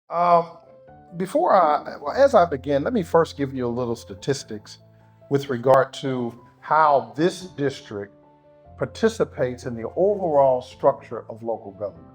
Um, as I begin, let me first give you a little statistics with regard to how this district participates in the overall structure of local government.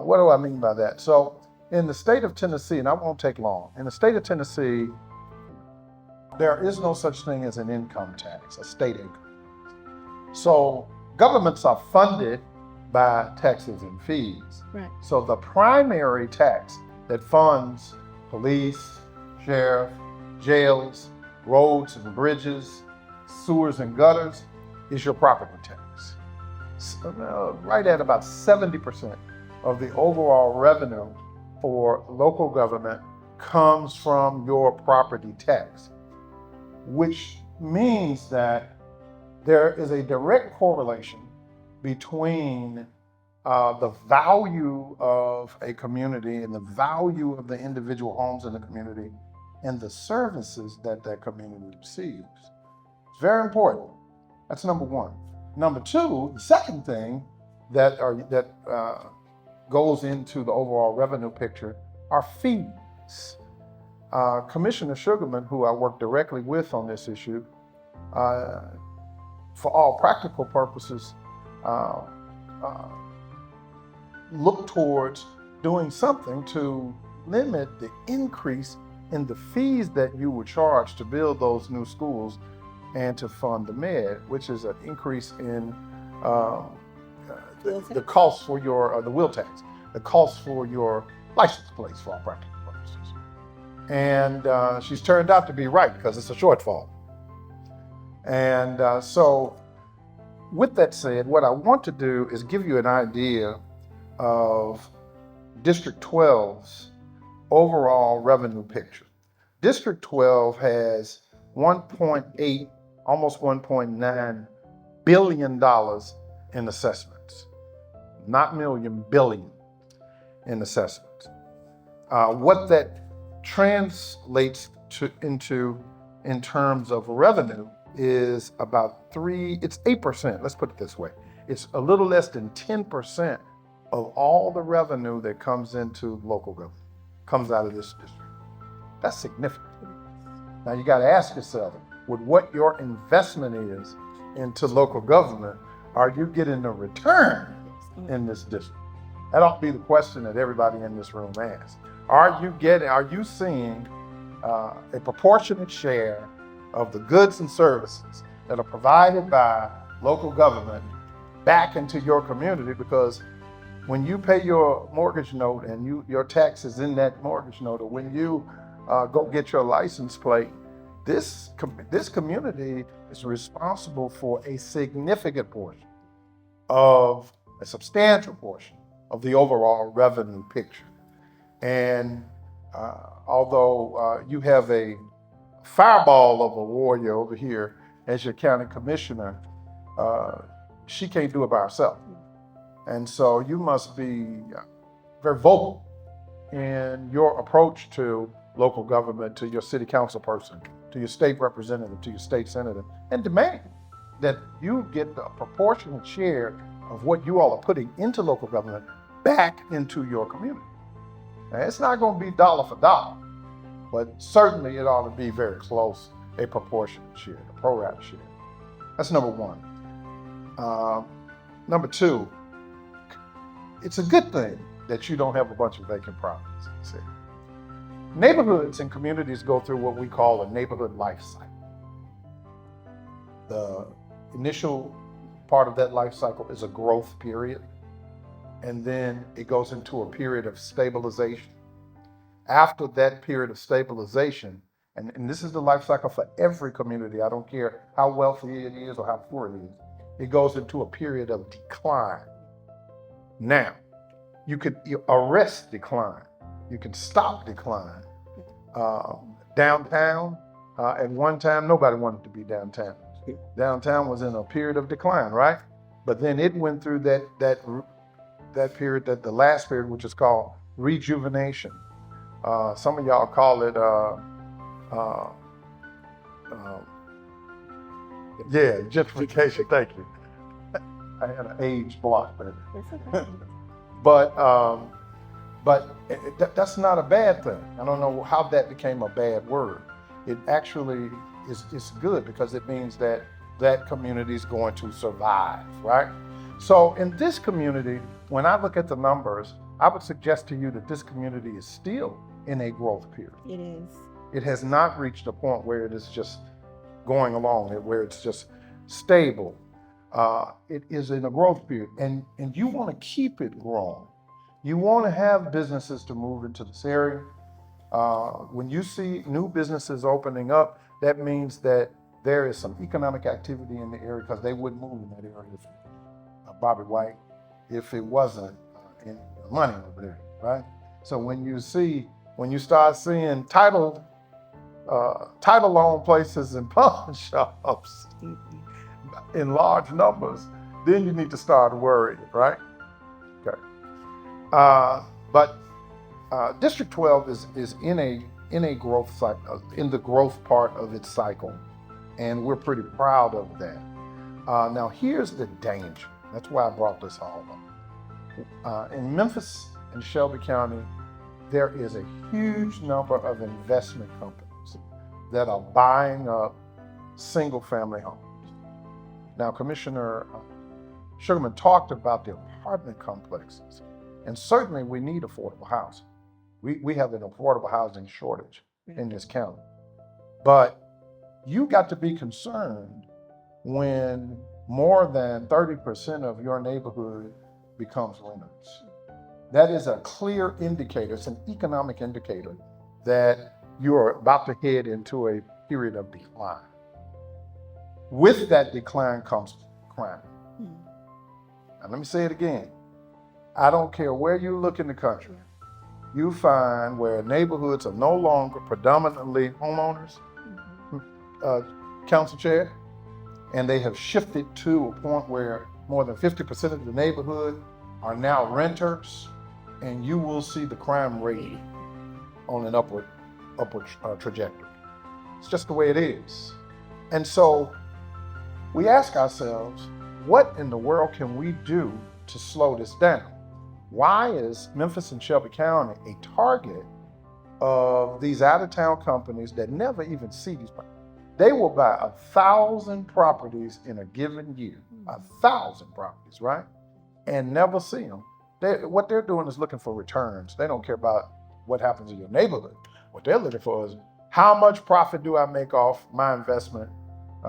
What do I mean by that? So, in the state of Tennessee, and I won't take long, in the state of Tennessee, there is no such thing as an income tax, a state income. So, governments are funded by taxes and fees. Right. So, the primary tax that funds police, sheriff, jails, roads and bridges, sewers and gutters is your property tax. Right at about 70% of the overall revenue for local government comes from your property tax, which means that there is a direct correlation between the value of a community and the value of the individual homes in the community and the services that that community receives. It's very important. That's number one. Number two, the second thing that goes into the overall revenue picture are fees. Commissioner Sugarmon, who I work directly with on this issue, for all practical purposes, look towards doing something to limit the increase in the fees that you would charge to build those new schools and to fund the med, which is an increase in the cost for your, the wheel tax, the cost for your license plates for all practical purposes. And she's turned out to be right because it's a shortfall. And so with that said, what I want to do is give you an idea of District 12's overall revenue picture. District 12 has 1.8, almost $1.9 billion in assessments. Not million, billion in assessments. What that translates into in terms of revenue is about it's 8%, let's put it this way. It's a little less than 10% of all the revenue that comes into local government, comes out of this district. That's significant. Now you gotta ask yourself, with what your investment is into local government, are you getting a return in this district? That ought to be the question that everybody in this room asks. Are you seeing a proportionate share of the goods and services that are provided by local government back into your community? Because when you pay your mortgage note and your tax is in that mortgage note, or when you go get your license plate, this community is responsible for a significant portion of a substantial portion of the overall revenue picture. And although you have a fireball of a warrior over here as your county commissioner, she can't do it by herself. And so you must be very vocal in your approach to local government, to your city council person, to your state representative, to your state senator, and demand that you get a proportionate share of what you all are putting into local government back into your community. Now, it's not going to be dollar for dollar, but certainly it ought to be very close, a proportionate share, a pro rata share. That's number one. Number two, it's a good thing that you don't have a bunch of vacant properties in the city. Neighborhoods and communities go through what we call a neighborhood life cycle. The initial part of that life cycle is a growth period, and then it goes into a period of stabilization. After that period of stabilization, and this is the life cycle for every community, I don't care how wealthy it is or how poor it is, it goes into a period of decline. Now, you could arrest decline. You can stop decline. Downtown, at one time, nobody wanted to be downtown. Downtown was in a period of decline, right? But then it went through that period, the last period, which is called rejuvenation. Some of y'all call it, gentrification. Thank you. I had an age block there. That's okay. But But that's not a bad thing. I don't know how that became a bad word. It actually is good because it means that that community is going to survive, right? So in this community, when I look at the numbers, I would suggest to you that this community is still in a growth period. It is. It has not reached a point where it is just going along, where it's just stable. It is in a growth period, and you want to keep it growing. You want to have businesses to move into this area. When you see new businesses opening up, that means that there is some economic activity in the area, because they wouldn't move in that area if Bobby White, if it wasn't in money over there, right? So when you start seeing title loan places and pawn shops in large numbers, then you need to start worrying, right? Okay. But District 12 is in a growth cycle, in the growth part of its cycle, and we're pretty proud of that. Now here's the danger. That's why I brought this all up. In Memphis and Shelby County, there is a huge number of investment companies that are buying up single-family homes. Now, Commissioner Sugarmon talked about the apartment complexes, and certainly we need affordable housing. We have an affordable housing shortage in this county. But you got to be concerned when more than 30% of your neighborhood becomes renters. That is a clear indicator, it's an economic indicator that you are about to head into a period of decline. With that decline comes crime. And let me say it again. I don't care where you look in the country, you find where neighborhoods are no longer predominantly homeowners, council chair, and they have shifted to a point where more than 50% of the neighborhood are now renters, and you will see the crime rate on an upward trajectory. It's just the way it is. And so we ask ourselves, what in the world can we do to slow this down? Why is Memphis and Shelby County a target of these out-of-town companies that never even see these properties? They will buy 1,000 properties in a given year, 1,000 properties, right? And never see them. What they're doing is looking for returns. They don't care about what happens in your neighborhood. What they're looking for is, how much profit do I make off my investment?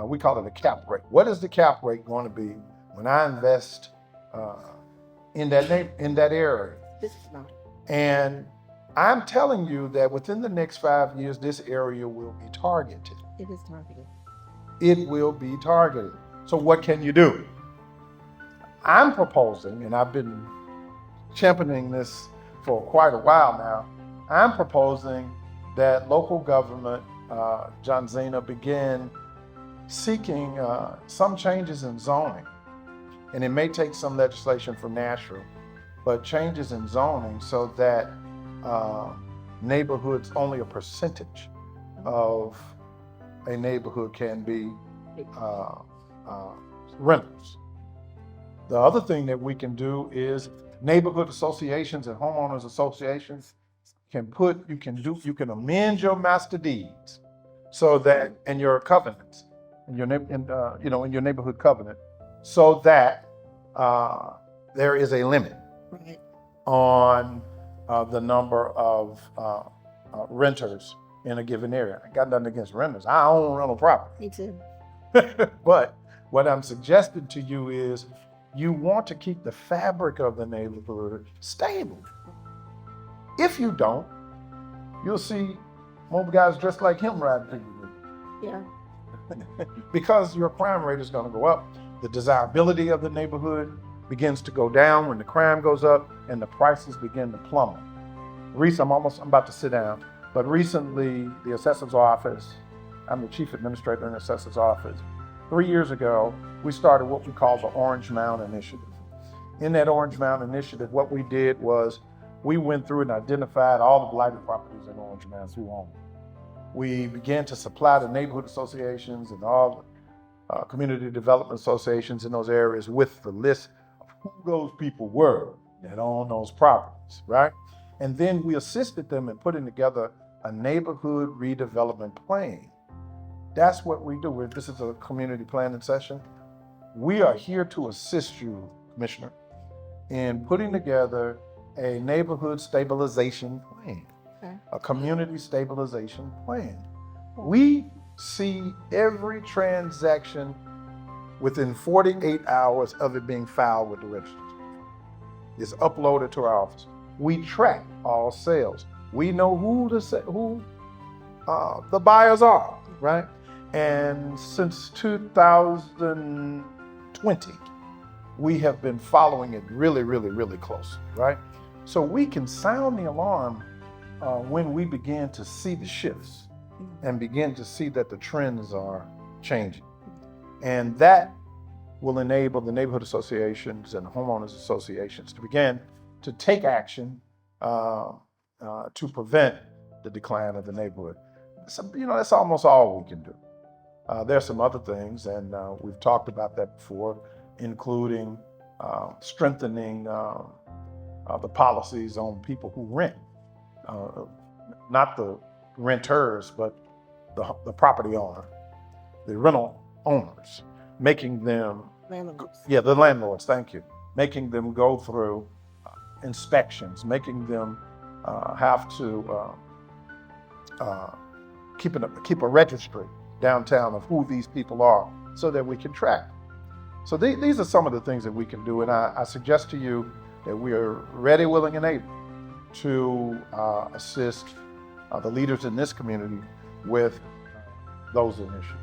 We call it a cap rate. What is the cap rate going to be when I invest in that area? This is not. And I'm telling you that within the next 5 years, this area will be targeted. It is targeted. It will be targeted. So what can you do? I'm proposing, and I've been championing this for quite a while now, I'm proposing that local government, John Zena, begin seeking some changes in zoning. And it may take some legislation from Nashville, but changes in zoning so that neighborhoods, only a percentage of a neighborhood can be renters. The other thing that we can do is neighborhood associations and homeowners associations you can amend your master deeds so that, and your covenants, in your neighborhood covenant, so that there is a limit on the number of renters in a given area. I got nothing against renters. I own rental property. Me too. But what I'm suggesting to you is you want to keep the fabric of the neighborhood stable. If you don't, you'll see more guys dressed like him riding through the neighborhood. Yeah. Because your crime rate is going to go up. The desirability of the neighborhood begins to go down when the crime goes up and the prices begin to plummet. I'm about to sit down, but recently the Assessor's office, I'm the chief administrator in the Assessor's office. 3 years ago, we started what we call the Orange Mound Initiative. In that Orange Mound Initiative, what we did was we went through and identified all the blighted properties in Orange Mound who owned them. We began to supply the neighborhood associations and all the community development associations in those areas with the list of who those people were that own those properties, right? And then we assisted them in putting together a neighborhood redevelopment plan. That's what we do. This is a community planning session. We are here to assist you, Commissioner, in putting together a neighborhood stabilization plan, Okay. a community stabilization plan. We see every transaction within 48 hours of it being filed with the register. It's uploaded to our office. We track all sales. We know who the buyers are, right? And since 2020, we have been following it really, really, really close, right? So we can sound the alarm when we begin to see the shifts and begin to see that the trends are changing. And that will enable the neighborhood associations and homeowners associations to begin to take action to prevent the decline of the neighborhood. So, that's almost all we can do. There's some other things, and we've talked about that before, including strengthening the policies on people who rent, not the renters, but the property owner, the rental owners, making them, Landlords. the landlords, thank you, making them go through inspections, making them have to keep a registry downtown of who these people are so that we can track. So these are some of the things that we can do, and I suggest to you that we are ready, willing, and able to assist the leaders in this community with those initiatives.